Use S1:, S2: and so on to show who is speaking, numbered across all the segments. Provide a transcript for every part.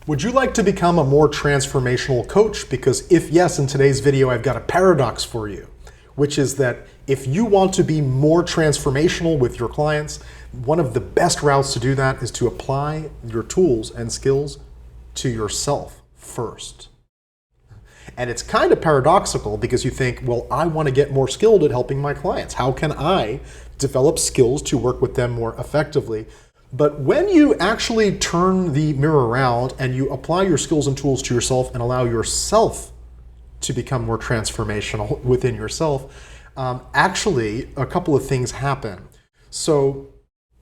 S1: Would you like to become a more transformational coach? Because if yes, in today's video, I've got a paradox for you, which is that if you want to be more transformational with your clients, one of the best routes to do that is to apply your tools and skills to yourself first. And it's kind of paradoxical because you think, well, I want to get more skilled at helping my clients. How can I develop skills to work with them more effectively? But when you actually turn the mirror around and you apply your skills and tools to yourself and allow yourself to become more transformational within yourself, actually a couple of things happen. So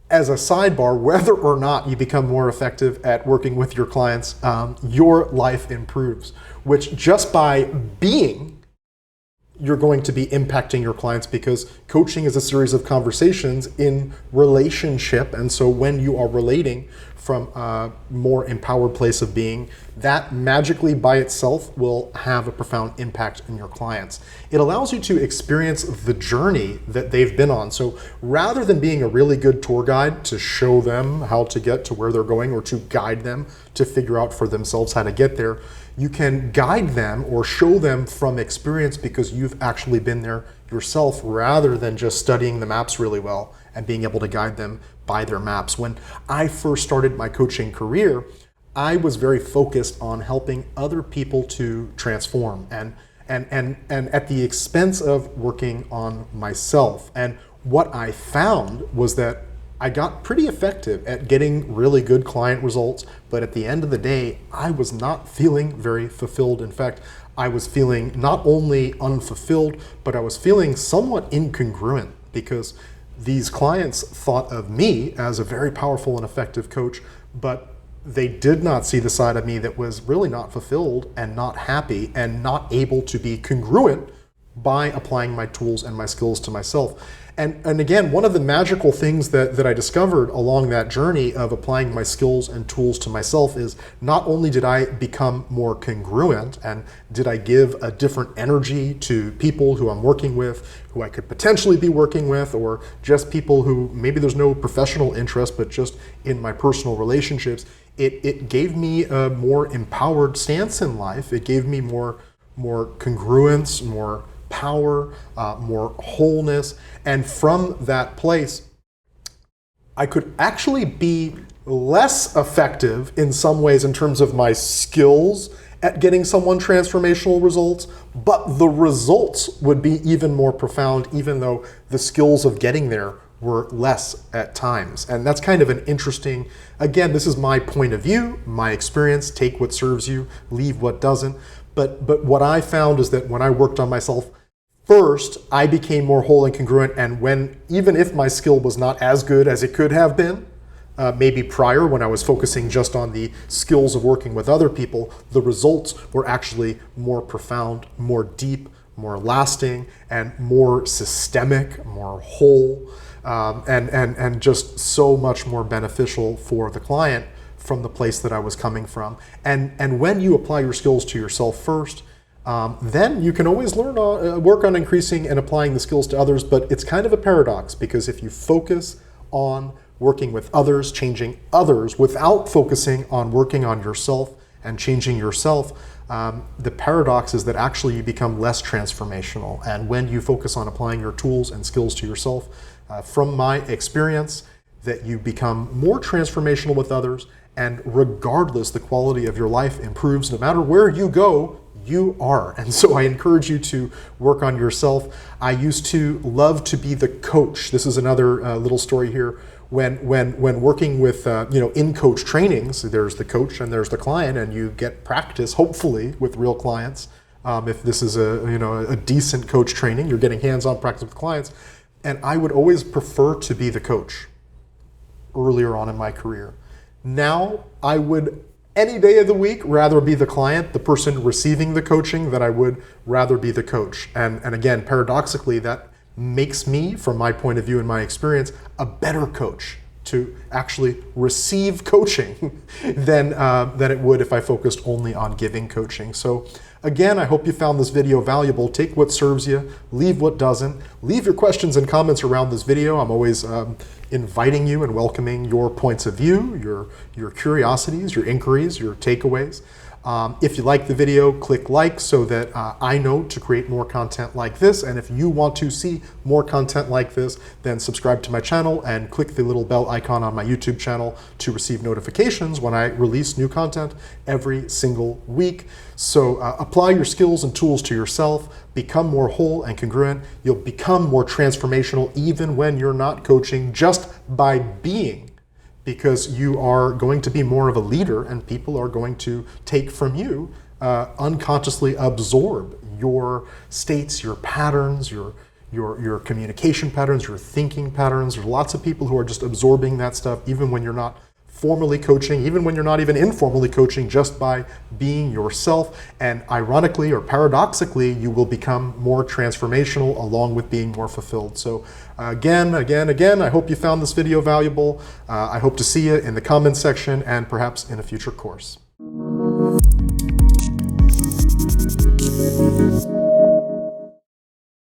S1: as a sidebar, whether or not you become more effective at working with your clients, your life improves, which just by being, you're going to be impacting your clients, because coaching is a series of conversations in relationship. And so when you are relating from a more empowered place of being, that magically by itself will have a profound impact in your clients. It allows you to experience the journey that they've been on. So rather than being a really good tour guide to show them how to get to where they're going or to guide them to figure out for themselves how to get there, you can guide them or show them from experience because you've actually been there yourself, rather than just studying the maps really well and being able to guide them by their maps. When I first started my coaching career, I was very focused on helping other people to transform and at the expense of working on myself. And what I found was that I got pretty effective at getting really good client results, but at the end of the day, I was not feeling very fulfilled. In fact, I was feeling not only unfulfilled, but I was feeling somewhat incongruent, because these clients thought of me as a very powerful and effective coach, but they did not see the side of me that was really not fulfilled and not happy and not able to be congruent by applying my tools and my skills to myself. And again, one of the magical things that I discovered along that journey of applying my skills and tools to myself is not only did I become more congruent and did I give a different energy to people who I'm working with, who I could potentially be working with, or just people who maybe there's no professional interest, but just in my personal relationships, it gave me a more empowered stance in life. It gave me more congruence, more power, more wholeness. And from that place, I could actually be less effective in some ways in terms of my skills at getting someone transformational results, but the results would be even more profound, even though the skills of getting there were less at times. And that's kind of an interesting, again, this is my point of view, my experience, take what serves you, leave what doesn't. But what I found is that when I worked on myself first, I became more whole and congruent. And even if my skill was not as good as it could have been, maybe prior when I was focusing just on the skills of working with other people, the results were actually more profound, more deep, more lasting, and more systemic, more whole, and just so much more beneficial for the client from the place that I was coming from. And when you apply your skills to yourself first, then you can always work on increasing and applying the skills to others. But it's kind of a paradox, because if you focus on working with others, changing others, without focusing on working on yourself and changing yourself, the paradox is that actually you become less transformational. And when you focus on applying your tools and skills to yourself, from my experience, that you become more transformational with others, and regardless, the quality of your life improves. No matter where you go, you are. And so I encourage you to work on yourself. I used to love to be the coach. This is another little story here. When working with in coach trainings, there's the coach and there's the client, and you get practice hopefully with real clients. If this is a decent coach training, you're getting hands-on practice with clients. And I would always prefer to be the coach earlier on in my career. Now I would, any day of the week, rather be the client, the person receiving the coaching, than I would rather be the coach. And again, paradoxically, that makes me, from my point of view and my experience, a better coach to actually receive coaching than it would if I focused only on giving coaching. So Again, I hope you found this video valuable. Take what serves you, leave what doesn't. Leave your questions and comments around this video. I'm always inviting you and welcoming your points of view, your curiosities, your inquiries, your takeaways. If you like the video, click like so that I know to create more content like this. And if you want to see more content like this, then subscribe to my channel and click the little bell icon on my YouTube channel to receive notifications when I release new content every single week. So apply your skills and tools to yourself, become more whole and congruent. You'll become more transformational even when you're not coaching, just by being. Because you are going to be more of a leader and people are going to take from you, unconsciously absorb your states, your patterns, your communication patterns, your thinking patterns. There's lots of people who are just absorbing that stuff even when you're not formally coaching, even when you're not even informally coaching, just by being yourself. And ironically or paradoxically, you will become more transformational along with being more fulfilled. So again, I hope you found this video valuable. I hope to see you in the comments section and perhaps in a future course.